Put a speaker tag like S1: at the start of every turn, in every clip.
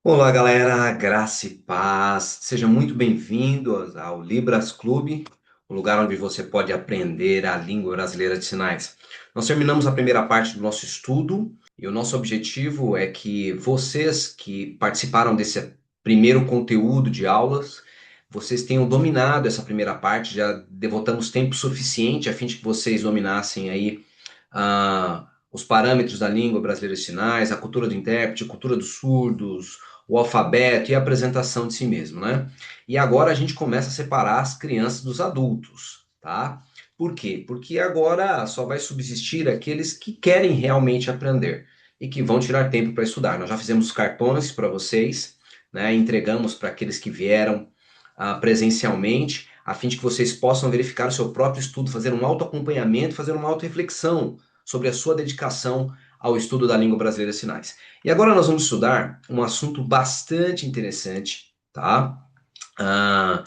S1: Olá, galera, graça e paz. Seja muito bem-vindo ao Libras Clube, o lugar onde você pode aprender a língua brasileira de sinais. Nós terminamos a primeira parte do nosso estudo e o nosso objetivo é que vocês que participaram desse primeiro conteúdo de aulas, vocês tenham dominado essa primeira parte, já devotamos tempo suficiente a fim de que vocês dominassem aí os parâmetros da língua brasileira de sinais, a cultura do intérprete, a cultura dos surdos, o alfabeto e a apresentação de si mesmo, né? E agora a gente começa a separar as crianças dos adultos, tá? Por quê? Porque agora só vai subsistir aqueles que querem realmente aprender e que vão tirar tempo para estudar. Nós já fizemos cartões para vocês, né? Entregamos para aqueles que vieram presencialmente, a fim de que vocês possam verificar o seu próprio estudo, fazer um autoacompanhamento, fazer uma autorreflexão sobre a sua dedicação ao estudo da língua brasileira de sinais. E agora nós vamos estudar um assunto bastante interessante, tá? Ah,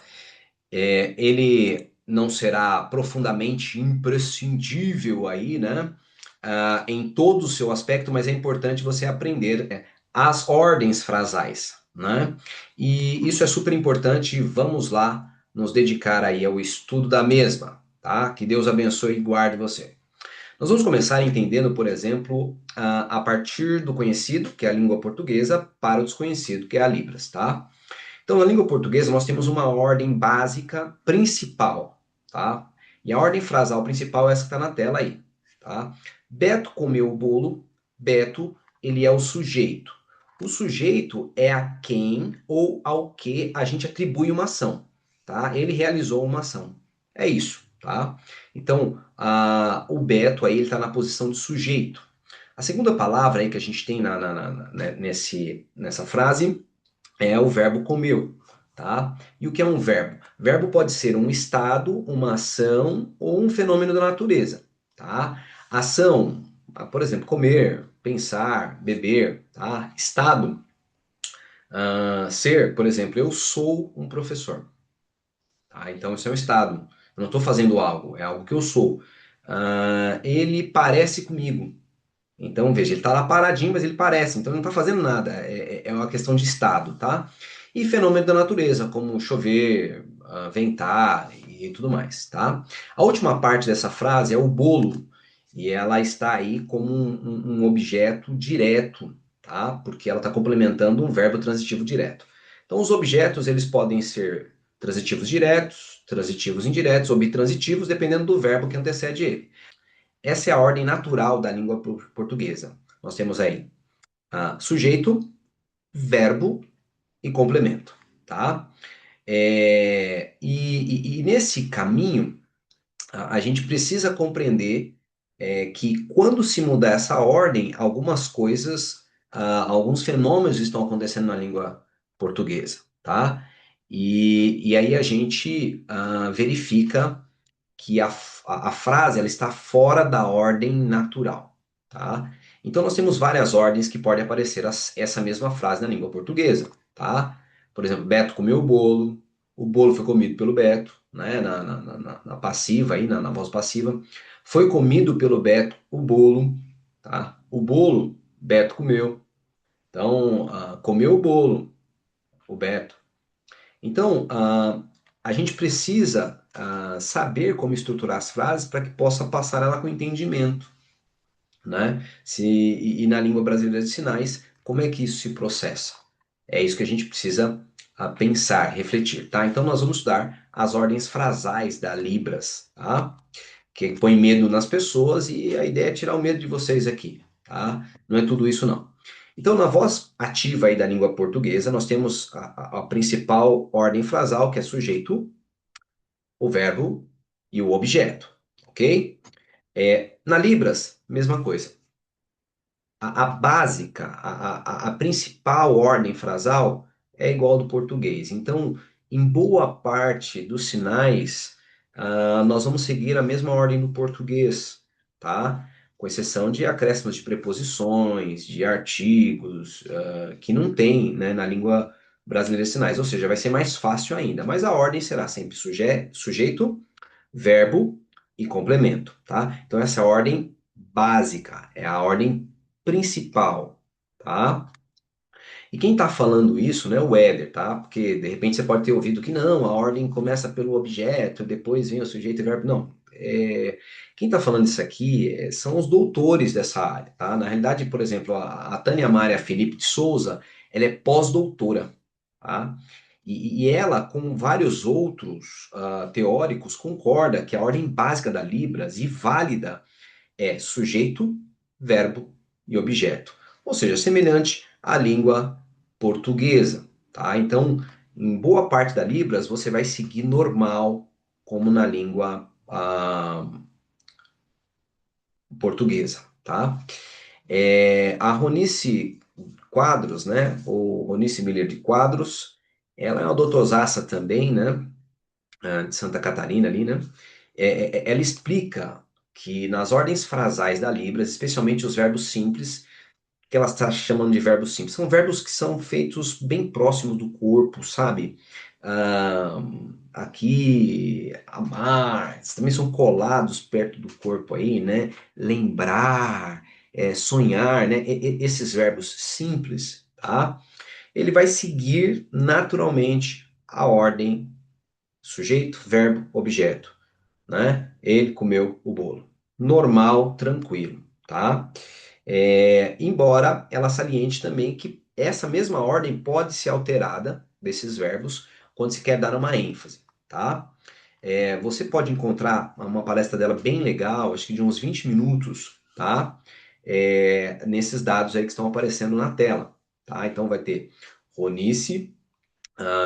S1: ele não será profundamente imprescindível aí, né? Em todo o seu aspecto, mas é importante você aprender as ordens frasais, né? E isso é super importante. Vamos lá nos dedicar aí ao estudo da mesma, tá? Que Deus abençoe e guarde você. Nós vamos começar entendendo, por exemplo, a partir do conhecido, que é a língua portuguesa, para o desconhecido, que é a Libras, tá? Então, na língua portuguesa, nós temos uma ordem básica principal, tá? E a ordem frasal principal é essa que está na tela aí, tá? Beto comeu o bolo. Beto, ele é o sujeito. O sujeito é a quem ou ao que a gente atribui uma ação, tá? Ele realizou uma ação. É isso, tá? Então, o Beto aí, ele está na posição de sujeito. A segunda palavra aí que a gente tem nessa frase é o verbo comeu, tá? E o que é um verbo? Verbo pode ser um estado, uma ação ou um fenômeno da natureza, tá? Ação, por exemplo, comer, pensar, beber, tá? Estado, ser, por exemplo, eu sou um professor, tá? Então isso é um estado. Eu não estou fazendo algo, é algo que eu sou. Ele parece comigo. Então, veja, ele está lá paradinho, mas ele parece, então ele não está fazendo nada. É uma questão de estado, tá? E fenômeno da natureza, como chover, ventar e tudo mais, tá? A última parte dessa frase é o bolo, e ela está aí como um objeto direto, tá? Porque ela está complementando um verbo transitivo direto. Então, os objetos, eles podem ser transitivos diretos, transitivos indiretos ou bitransitivos, dependendo do verbo que antecede ele. Essa é a ordem natural da língua portuguesa. Nós temos aí sujeito, verbo e complemento, tá? E nesse caminho, a gente precisa compreender que quando se mudar essa ordem, algumas coisas, alguns fenômenos estão acontecendo na língua portuguesa, tá? E aí a gente verifica que a frase ela está fora da ordem natural, tá? Então nós temos várias ordens que podem aparecer essa mesma frase na língua portuguesa, tá? Por exemplo, Beto comeu o bolo foi comido pelo Beto, né? Na passiva aí, na voz passiva, foi comido pelo Beto o bolo, tá? O bolo, Beto comeu. Então, comeu o bolo, o Beto. Então, a gente precisa saber como estruturar as frases para que possa passar ela com entendimento, né? E na língua brasileira de sinais, como é que isso se processa? É isso que a gente precisa pensar, refletir, tá? Então, nós vamos estudar as ordens frasais da Libras, tá? Que põe medo nas pessoas e a ideia é tirar o medo de vocês aqui, tá? Não é tudo isso, não. Então, na voz ativa aí da língua portuguesa, nós temos a principal ordem frasal, que é sujeito, o verbo e o objeto, ok? Na Libras, mesma coisa. A básica, a principal ordem frasal é igual ao do português. Então, em boa parte dos sinais, nós vamos seguir a mesma ordem do português, tá? Com exceção de acréscimos de preposições, de artigos, que não tem, né, na língua brasileira de sinais. Ou seja, vai ser mais fácil ainda. Mas a ordem será sempre sujeito, verbo e complemento, tá? Então essa é a ordem básica, é a ordem principal, tá? E quem está falando isso não é o Éder, tá? Porque de repente você pode ter ouvido que não, a ordem começa pelo objeto, depois vem o sujeito e verbo. Não. Quem está falando isso aqui são os doutores dessa área, tá? Na realidade, por exemplo, a Tânia Maria Felipe de Souza, ela é pós-doutora, tá? E ela, com vários outros teóricos, concorda que a ordem básica da Libras e válida é sujeito, verbo e objeto. Ou seja, semelhante à língua portuguesa, tá? Então, em boa parte da Libras, você vai seguir normal, como na língua portuguesa, tá? A Ronice Quadros, né? Ou Ronice Miller de Quadros, ela é uma doutorzaça também, né? De Santa Catarina ali, né? Ela explica que nas ordens frasais da Libras, especialmente os verbos simples, que ela está chamando de verbos simples, são verbos que são feitos bem próximos do corpo, sabe? Ah, aqui, amar, também são colados perto do corpo aí, né? Lembrar, sonhar, né? Esses verbos simples, tá? Ele vai seguir naturalmente a ordem sujeito, verbo, objeto, né? Ele comeu o bolo. Normal, tranquilo, tá? Embora ela saliente também que essa mesma ordem pode ser alterada desses verbos quando se quer dar uma ênfase, tá? Você pode encontrar uma palestra dela bem legal, acho que de uns 20 minutos, tá? Nesses dados aí que estão aparecendo na tela, tá? Então vai ter Ronice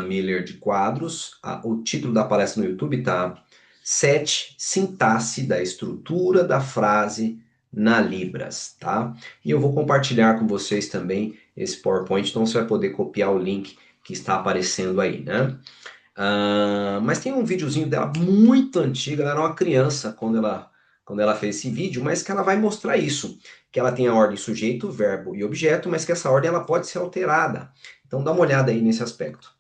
S1: Miller de Quadros. O título da palestra no YouTube tá 7 Sintaxe da estrutura da frase na Libras, tá? E eu vou compartilhar com vocês também esse PowerPoint, então você vai poder copiar o link que está aparecendo aí, né? Mas tem um videozinho dela muito antigo, ela era uma criança quando ela fez esse vídeo, mas que ela vai mostrar isso, que ela tem a ordem sujeito, verbo e objeto, mas que essa ordem ela pode ser alterada. Então dá uma olhada aí nesse aspecto.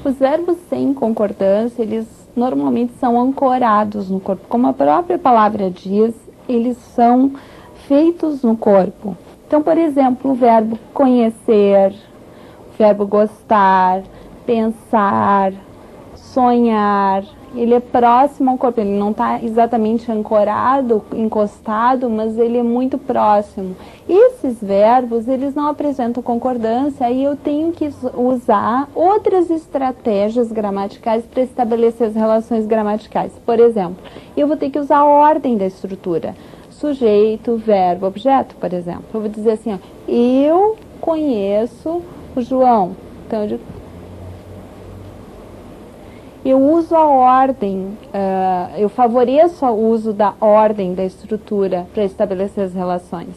S2: Os verbos sem concordância, eles normalmente são ancorados no corpo. Como a própria palavra diz, eles são feitos no corpo. Então, por exemplo, o verbo conhecer, o verbo gostar, pensar, sonhar, ele é próximo ao corpo, ele não está exatamente ancorado, encostado, mas ele é muito próximo. Esses verbos, eles não apresentam concordância e eu tenho que usar outras estratégias gramaticais para estabelecer as relações gramaticais. Por exemplo, eu vou ter que usar a ordem da estrutura. Sujeito, verbo, objeto, por exemplo. Eu vou dizer assim, ó, eu conheço o João. Então, eu uso a ordem, eu favoreço o uso da ordem da estrutura para estabelecer as relações.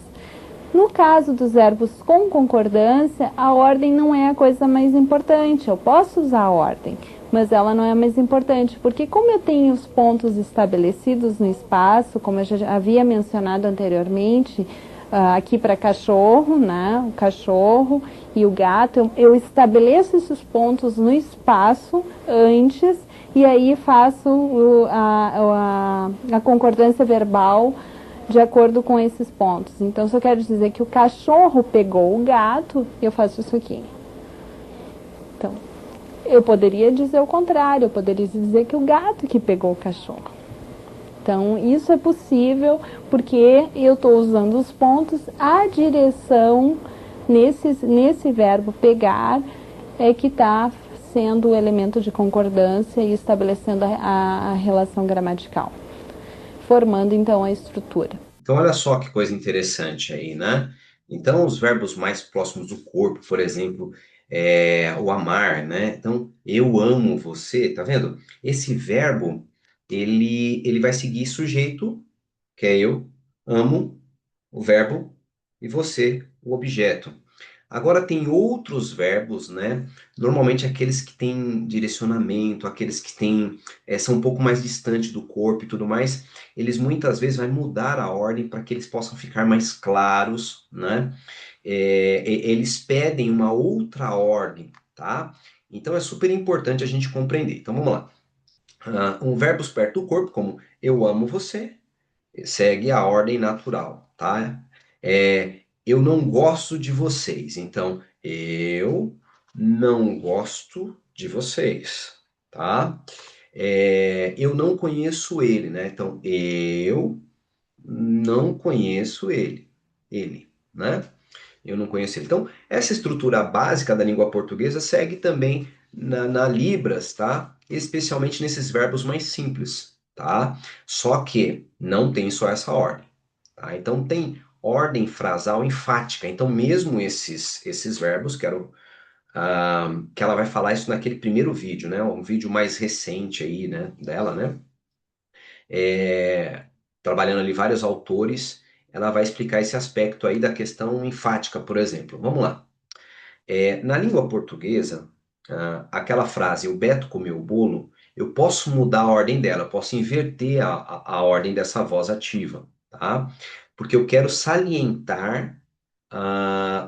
S2: No caso dos verbos com concordância, a ordem não é a coisa mais importante. Eu posso usar a ordem, mas ela não é a mais importante, porque como eu tenho os pontos estabelecidos no espaço, como eu já havia mencionado anteriormente, aqui para cachorro, né? O cachorro e o gato, eu estabeleço esses pontos no espaço antes e aí faço a concordância verbal de acordo com esses pontos. Então, se eu quero dizer que o cachorro pegou o gato, eu faço isso aqui. Então, eu poderia dizer o contrário, eu poderia dizer que o gato que pegou o cachorro. Então, isso é possível porque eu estou usando os pontos, a direção nesse verbo pegar é que está sendo o elemento de concordância e estabelecendo a relação gramatical, formando então a estrutura.
S1: Então, olha só que coisa interessante aí, né? Então, os verbos mais próximos do corpo, por exemplo, o amar, né? Então, eu amo você, tá vendo? Esse verbo, ele vai seguir sujeito, que é eu, amo, o verbo, e você, o objeto. Agora tem outros verbos, né? Normalmente aqueles que têm direcionamento, aqueles que têm, são um pouco mais distantes do corpo e tudo mais, eles muitas vezes vão mudar a ordem para que eles possam ficar mais claros, né? Eles pedem uma outra ordem, tá? Então é super importante a gente compreender. Então vamos lá. Verbos perto do corpo, como eu amo você, segue a ordem natural, tá? Eu não gosto de vocês. Então, eu não gosto de vocês, tá? Eu não conheço ele, né? Então, eu não conheço ele. Ele, né? Eu não conheço ele. Então, essa estrutura básica da língua portuguesa segue também na Libras, tá? Especialmente nesses verbos mais simples, tá? Só que não tem só essa ordem, tá? Então, tem ordem frasal enfática. Então, mesmo esses verbos, que ela vai falar isso naquele primeiro vídeo, né? Um vídeo mais recente aí, né? Dela, né? É, trabalhando ali vários autores, ela vai explicar esse aspecto aí da questão enfática, por exemplo. Vamos lá. Na língua portuguesa, aquela frase, o Beto comeu o bolo, eu posso mudar a ordem dela, eu posso inverter a ordem dessa voz ativa, tá? Porque eu quero salientar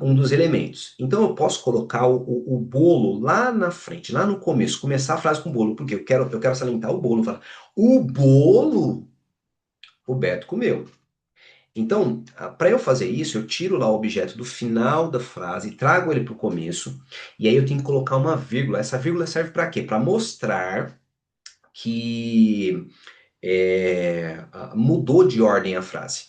S1: um dos elementos. Então eu posso colocar o bolo lá na frente, lá no começo, começar a frase com bolo, porque eu quero salientar o bolo, falar, o bolo o Beto comeu. Então, para eu fazer isso, eu tiro lá o objeto do final da frase, trago ele para o começo, e aí eu tenho que colocar uma vírgula. Essa vírgula serve para quê? Para mostrar que mudou de ordem a frase,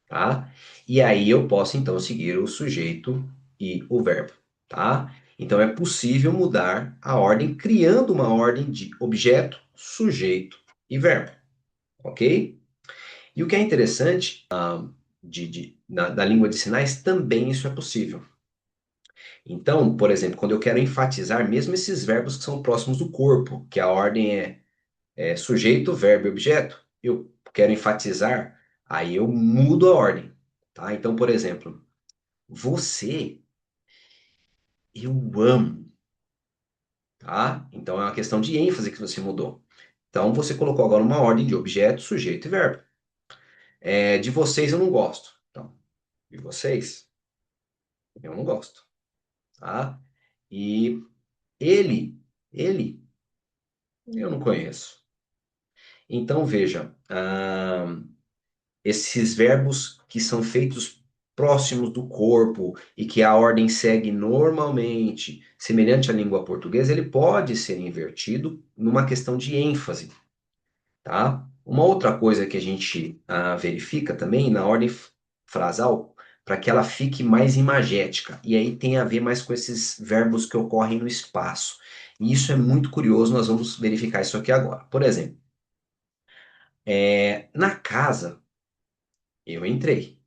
S1: tá? E aí eu posso então seguir o sujeito e o verbo, tá? Então é possível mudar a ordem criando uma ordem de objeto, sujeito e verbo, ok? E o que é interessante da língua de sinais, também isso é possível. Então, por exemplo, quando eu quero enfatizar mesmo esses verbos que são próximos do corpo, que a ordem é sujeito, verbo e objeto, eu quero enfatizar, aí eu mudo a ordem, tá? Então, por exemplo, você, eu amo, tá? Então é uma questão de ênfase que você mudou. Então você colocou agora uma ordem de objeto, sujeito e verbo. De vocês eu não gosto. Então, de vocês eu não gosto. Tá? E ele, eu não conheço. Então veja, esses verbos que são feitos próximos do corpo e que a ordem segue normalmente, semelhante à língua portuguesa, ele pode ser invertido numa questão de ênfase, tá? Uma outra coisa que a gente verifica também na ordem frasal, para que ela fique mais imagética. E aí tem a ver mais com esses verbos que ocorrem no espaço. E isso é muito curioso, nós vamos verificar isso aqui agora. Por exemplo, na casa eu entrei,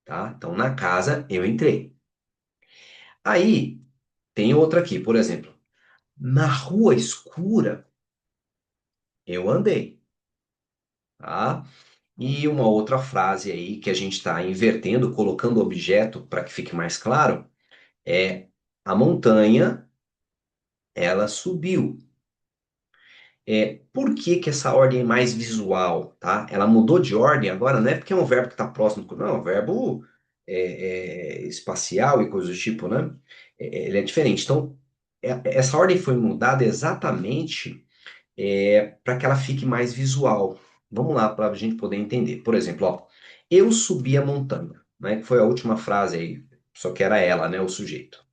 S1: tá? Então, na casa eu entrei. Aí tem outra aqui, por exemplo, na rua escura eu andei, tá? E uma outra frase aí que a gente está invertendo, colocando o objeto para que fique mais claro, é a montanha, ela subiu. Por que que essa ordem é mais visual, tá? Ela mudou de ordem agora, não é porque é um verbo que está próximo, não, é um verbo espacial e coisas do tipo, né? Ele é diferente. Então, essa ordem foi mudada exatamente para que ela fique mais visual. Vamos lá, para a gente poder entender. Por exemplo, ó, eu subi a montanha, né? Que foi a última frase aí, só que era ela, né? O sujeito.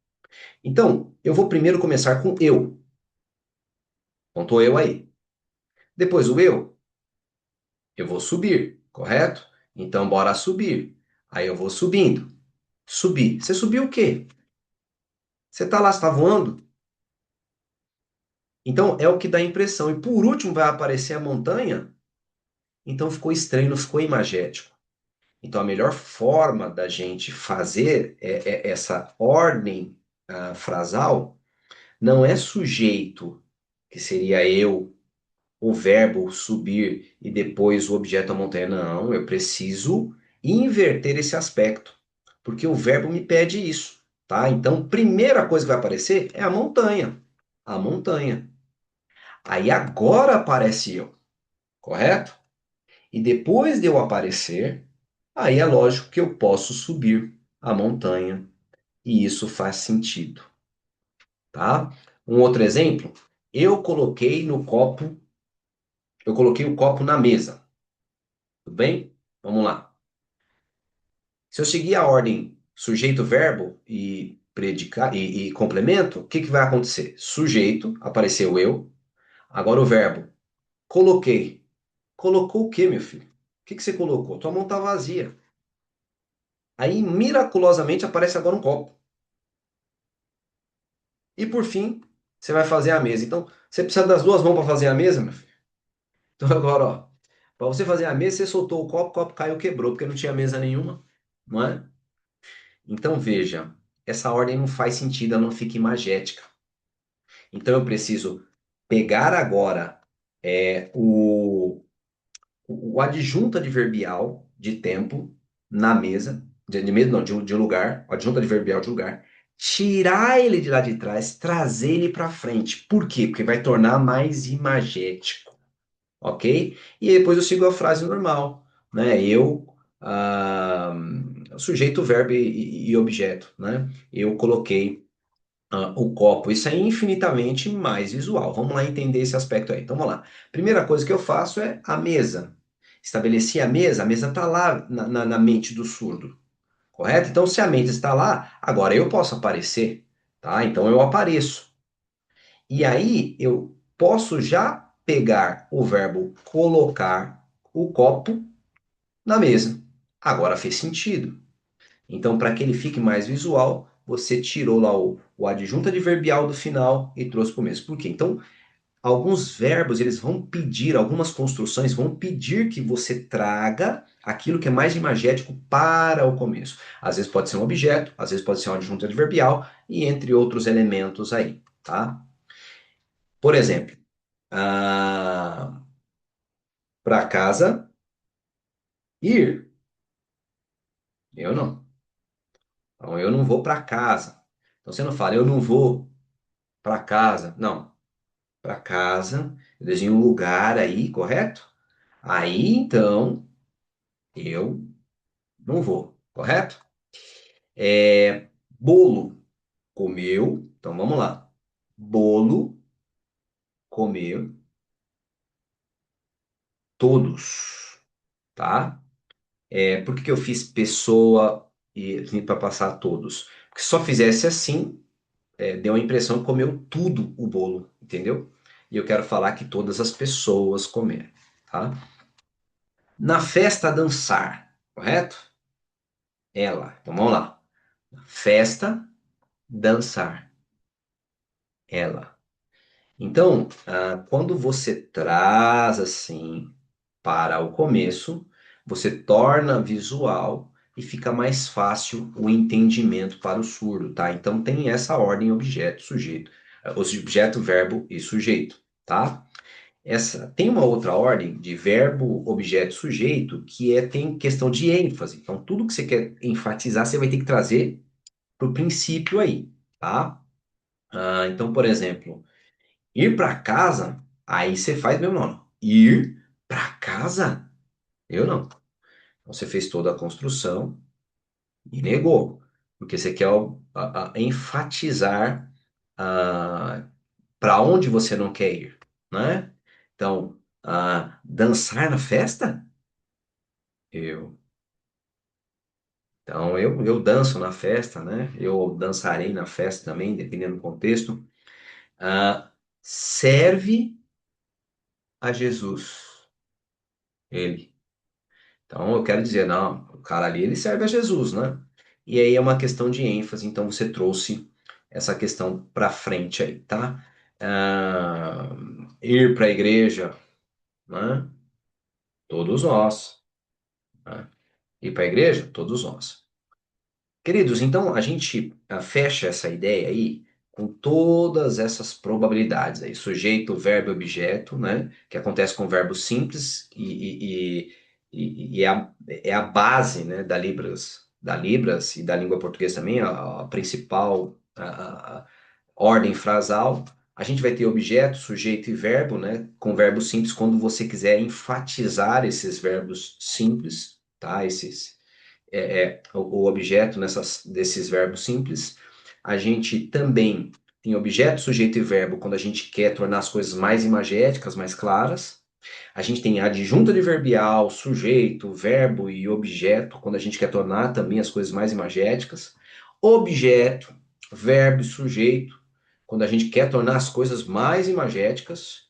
S1: Então, eu vou primeiro começar com eu. Então, tô eu aí. Depois o eu vou subir, correto? Então, bora subir. Aí eu vou subindo. Subir. Você subiu o quê? Você tá lá, você tá voando? Então, é o que dá a impressão. E por último vai aparecer a montanha. Então, ficou estranho, não ficou imagético. Então, a melhor forma da gente fazer essa ordem frasal não é sujeito, que seria eu, o verbo subir e depois o objeto a montanha. Não, eu preciso inverter esse aspecto, porque o verbo me pede isso, tá? Então, primeira coisa que vai aparecer é a montanha. A montanha. Aí agora aparece eu, correto? E depois de eu aparecer, aí é lógico que eu posso subir a montanha e isso faz sentido, tá? Um outro exemplo, eu coloquei no copo, eu coloquei o copo na mesa, tudo bem? Vamos lá. Se eu seguir a ordem sujeito, verbo e predicar e complemento, o que que vai acontecer? Sujeito, apareceu eu. Agora o verbo. Coloquei. Colocou o quê, meu filho? O que que você colocou? Tua mão tá vazia. Aí, miraculosamente, aparece agora um copo. E por fim, você vai fazer a mesa. Então, você precisa das duas mãos para fazer a mesa, meu filho? Então agora, ó, para você fazer a mesa, você soltou o copo caiu, quebrou, porque não tinha mesa nenhuma, não é? Então veja, essa ordem não faz sentido, ela não fica imagética. Então eu preciso pegar agora o adjunto adverbial de tempo na mesa, de mesa não, de lugar, o adjunto adverbial de lugar, tirar ele de lá de trás, trazer ele para frente. Por quê? Porque vai tornar mais imagético. Ok? E depois eu sigo a frase normal, né? Ah, sujeito, verbo e objeto, né? Eu coloquei o copo. Isso é infinitamente mais visual. Vamos lá entender esse aspecto aí. Então vamos lá. Primeira coisa que eu faço é a mesa. Estabeleci a mesa está lá na mente do surdo, correto? Então se a mente está lá, agora eu posso aparecer, tá? Então eu apareço. E aí eu posso já pegar o verbo colocar o copo na mesa. Agora fez sentido. Então, para que ele fique mais visual, você tirou lá o adjunto adverbial do final e trouxe para o mesmo. Por quê? Então, alguns verbos, eles vão pedir, algumas construções vão pedir que você traga aquilo que é mais imagético para o começo. Às vezes pode ser um objeto, às vezes pode ser um adjunto adverbial e entre outros elementos aí, tá? Por exemplo, para casa, ir. Eu não. Então, eu não vou para casa. Então, você não fala, eu não vou para casa. Não. Para casa, eu desenho um lugar aí, correto? Aí, então, eu não vou, correto? Bolo, comeu. Então, vamos lá. Bolo, comeu, todos, tá? Por que que eu fiz pessoa e para passar todos? Porque se só fizesse assim, deu a impressão que comeu tudo o bolo, entendeu? E eu quero falar que todas as pessoas comeram, tá? Na festa dançar, correto? Ela. Então vamos lá. Na festa dançar, ela. Então, quando você traz assim para o começo, você torna visual e fica mais fácil o entendimento para o surdo, tá? Então tem essa ordem objeto, sujeito, objeto, verbo e sujeito, tá? Essa tem uma outra ordem de verbo, objeto, sujeito que tem questão de ênfase. Então tudo que você quer enfatizar, você vai ter que trazer para o princípio aí, tá? Então, por exemplo, ir para casa, aí você faz mesmo nome. Ir para casa? Eu não. Então, você fez toda a construção e negou, porque você quer enfatizar para onde você não quer ir, né? Então, dançar na festa? Eu. Então, eu danço na festa, né? Eu dançarei na festa também, dependendo do contexto. Serve a Jesus, ele. Então, eu quero dizer, não, o cara ali, ele serve a Jesus, né? E aí é uma questão de ênfase, então você trouxe essa questão para frente aí, tá? Ah, ir para a igreja, né? Todos nós, né? Ir para a igreja, todos nós. Queridos, então a gente fecha essa ideia aí com todas essas probabilidades aí, sujeito, verbo, objeto, né? Que acontece com verbos simples e é a base, né, da Libras e da língua portuguesa também, a principal ordem frasal. A gente vai ter objeto, sujeito e verbo, né? Com verbo simples quando você quiser enfatizar esses verbos simples, tá? O objeto desses verbos simples. A gente também tem objeto, sujeito e verbo quando a gente quer tornar as coisas mais imagéticas, mais claras. A gente tem adjunto adverbial, sujeito, verbo e objeto, quando a gente quer tornar também as coisas mais imagéticas. Objeto, verbo e sujeito, quando a gente quer tornar as coisas mais imagéticas.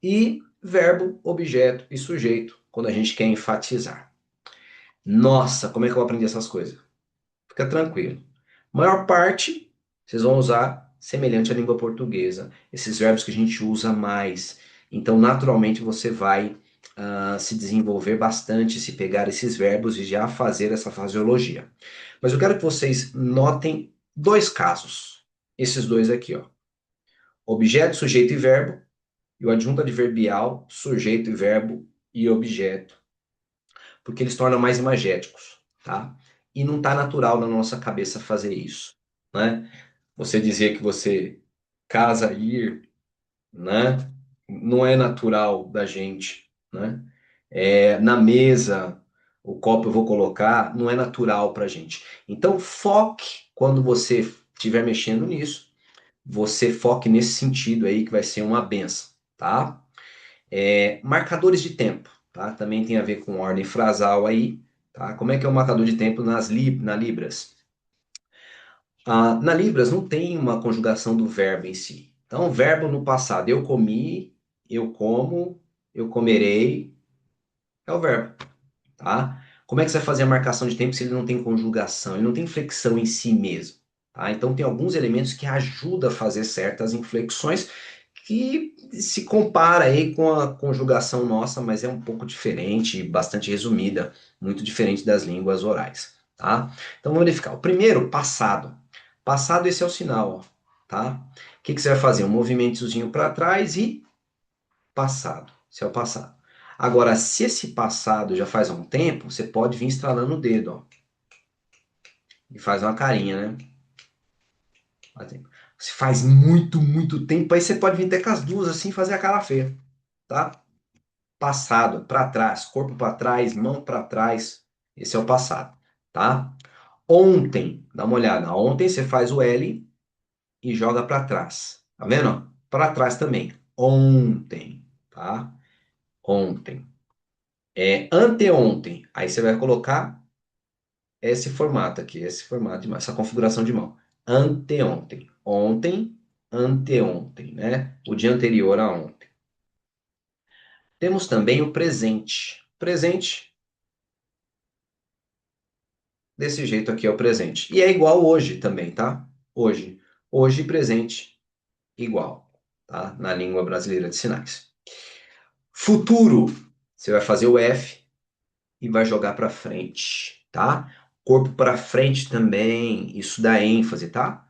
S1: E verbo, objeto e sujeito, quando a gente quer enfatizar. Nossa, como é que eu aprendi essas coisas? Fica tranquilo. Maior parte, vocês vão usar semelhante à língua portuguesa, esses verbos que a gente usa mais. Então, naturalmente, você vai se desenvolver bastante se pegar esses verbos e já fazer essa fraseologia. Mas eu quero que vocês notem dois casos. Esses dois aqui, ó. Objeto, sujeito e verbo, e o adjunto adverbial, sujeito e verbo e objeto, porque eles tornam mais imagéticos, tá? E não está natural na nossa cabeça fazer isso, né? Você dizer que você casa ir, né? Não é natural da gente, né? Na mesa, o copo eu vou colocar, não é natural para gente. Então, foque quando você estiver mexendo nisso, você foque nesse sentido aí que vai ser uma benção, tá? Marcadores de tempo, tá? Também tem a ver com ordem frasal aí, tá? Como é que é o marcador de tempo na Libras? Na Libras não tem uma conjugação do verbo em si. Então, verbo no passado, eu comi, eu como, eu comerei, é o verbo, tá? Como é que você vai fazer a marcação de tempo se ele não tem conjugação, ele não tem flexão em si mesmo, tá? Então, tem alguns elementos que ajudam a fazer certas inflexões que se compara aí com a conjugação nossa, mas é um pouco diferente, bastante resumida, muito diferente das línguas orais, tá? Então vamos verificar. O primeiro, passado. Passado, esse é o sinal, ó, tá? O que que você vai fazer? Um movimentozinho para trás e passado. Esse é o passado. Agora, se esse passado já faz um tempo, você pode vir estralando o dedo, ó, e faz uma carinha, né? Se faz muito, muito tempo, aí você pode vir até com as duas assim e fazer a cara feia, tá? Passado, para trás, corpo para trás, mão para trás. Esse é o passado, tá? Ontem, dá uma olhada. Ontem você faz o L e joga para trás. Tá vendo? Para trás também. Ontem, tá? Ontem. Anteontem. Aí você vai colocar esse formato aqui, esse formato de mão, essa configuração de mão. Anteontem. Ontem, anteontem, né? O dia anterior a ontem. Temos também o presente. Presente desse jeito aqui é o presente. E é igual hoje também, tá? Hoje. Hoje, presente, igual, tá? Na língua brasileira de sinais. Futuro. Você vai fazer o F e vai jogar para frente, tá? Corpo para frente também. Isso dá ênfase, tá?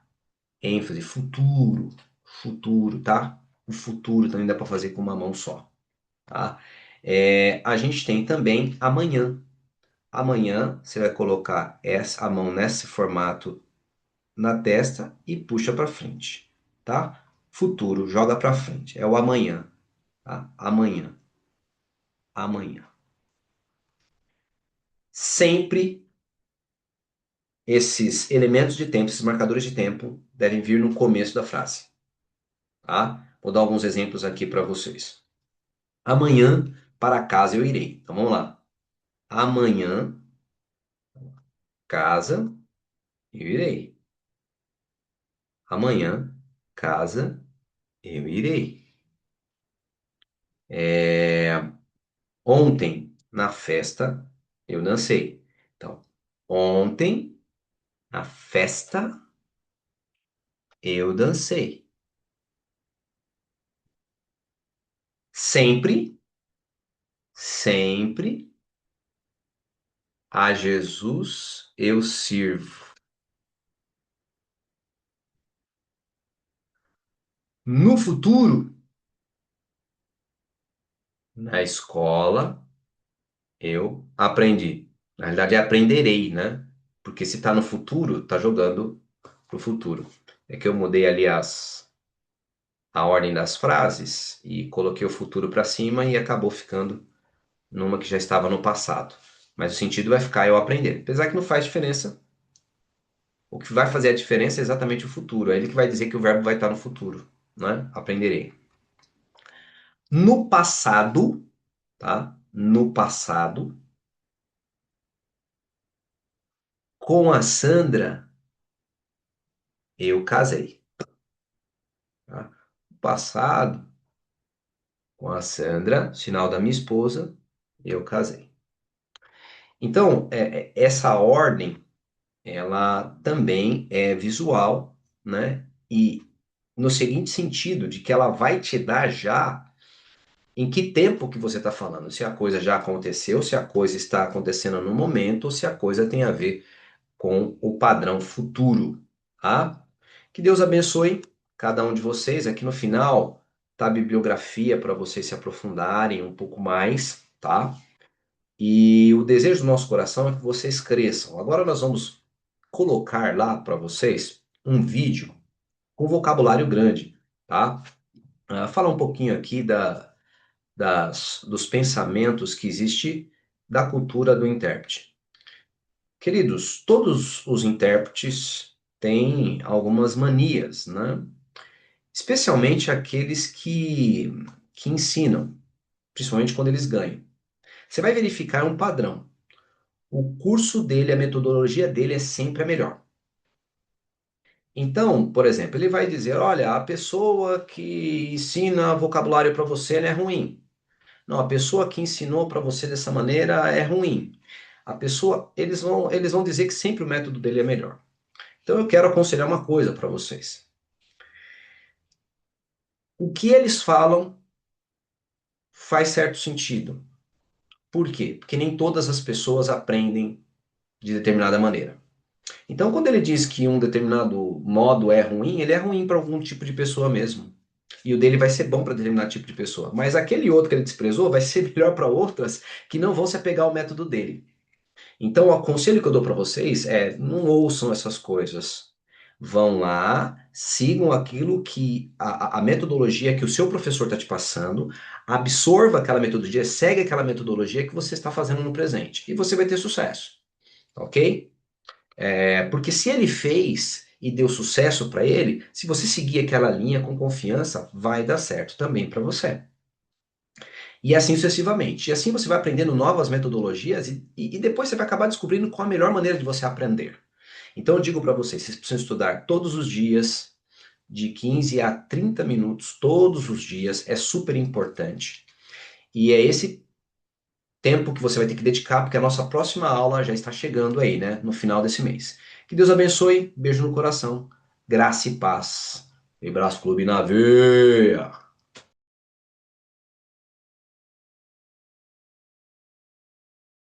S1: ênfase, futuro, futuro, tá? O futuro também dá para fazer com uma mão só, tá? A gente tem também amanhã. Amanhã você vai colocar a mão nesse formato na testa e puxa para frente, tá? Futuro, joga para frente, é o amanhã, tá? Amanhã, amanhã. Sempre esses elementos de tempo, esses marcadores de tempo, devem vir no começo da frase, tá? Vou dar alguns exemplos aqui para vocês. Amanhã para casa eu irei. Então vamos lá. Amanhã, casa, eu irei. Amanhã, casa, eu irei. Ontem, na festa, eu dancei. Então, ontem, na festa, eu dancei. Sempre, sempre a Jesus eu sirvo. No futuro, na escola, eu aprendi. Na realidade, é aprenderei, né? Porque se está no futuro, está jogando para o futuro. É que eu mudei ali a ordem das frases e coloquei o futuro para cima e acabou ficando numa que já estava no passado. Mas o sentido vai ficar eu aprender. Apesar que não faz diferença. O que vai fazer a diferença é exatamente o futuro. É ele que vai dizer que o verbo vai estar no futuro, né? Aprenderei. No passado, tá? No passado, com a Sandra, eu casei, tá? No passado, com a Sandra, sinal da minha esposa, eu casei. Então, essa ordem, ela também é visual, né? E no seguinte sentido, de que ela vai te dar já em que tempo que você está falando, se a coisa já aconteceu, se a coisa está acontecendo no momento, ou se a coisa tem a ver com o padrão futuro, tá? Que Deus abençoe cada um de vocês. Aqui no final tá a bibliografia para vocês se aprofundarem um pouco mais, tá? E o desejo do nosso coração é que vocês cresçam. Agora nós vamos colocar lá para vocês um vídeo com vocabulário grande, tá? Falar um pouquinho aqui dos pensamentos que existe da cultura do intérprete. Queridos, todos os intérpretes têm algumas manias, né? Especialmente aqueles que ensinam, principalmente quando eles ganham. Você vai verificar um padrão. O curso dele, a metodologia dele é sempre a melhor. Então, por exemplo, ele vai dizer: olha, a pessoa que ensina vocabulário para você ela é ruim. Não, a pessoa que ensinou para você dessa maneira é ruim. A pessoa, eles vão dizer que sempre o método dele é melhor. Então eu quero aconselhar uma coisa para vocês. O que eles falam faz certo sentido. Por quê? Porque nem todas as pessoas aprendem de determinada maneira. Então, quando ele diz que um determinado modo é ruim, ele é ruim para algum tipo de pessoa mesmo. E o dele vai ser bom para determinado tipo de pessoa. Mas aquele outro que ele desprezou vai ser melhor para outras que não vão se apegar ao método dele. Então, o conselho que eu dou para vocês é: não ouçam essas coisas. Vão lá, sigam aquilo que a metodologia que o seu professor está te passando, absorva aquela metodologia, segue aquela metodologia que você está fazendo no presente. E você vai ter sucesso, ok? Porque se ele fez e deu sucesso para ele, se você seguir aquela linha com confiança, vai dar certo também para você. E assim sucessivamente. E assim você vai aprendendo novas metodologias e depois você vai acabar descobrindo qual a melhor maneira de você aprender. Então eu digo para vocês, vocês precisam estudar todos os dias, de 15 a 30 minutos, todos os dias, é super importante. E é esse tempo que você vai ter que dedicar, porque a nossa próxima aula já está chegando aí, né, no final desse mês. Que Deus abençoe, beijo no coração, graça e paz. Abraço Clube na veia!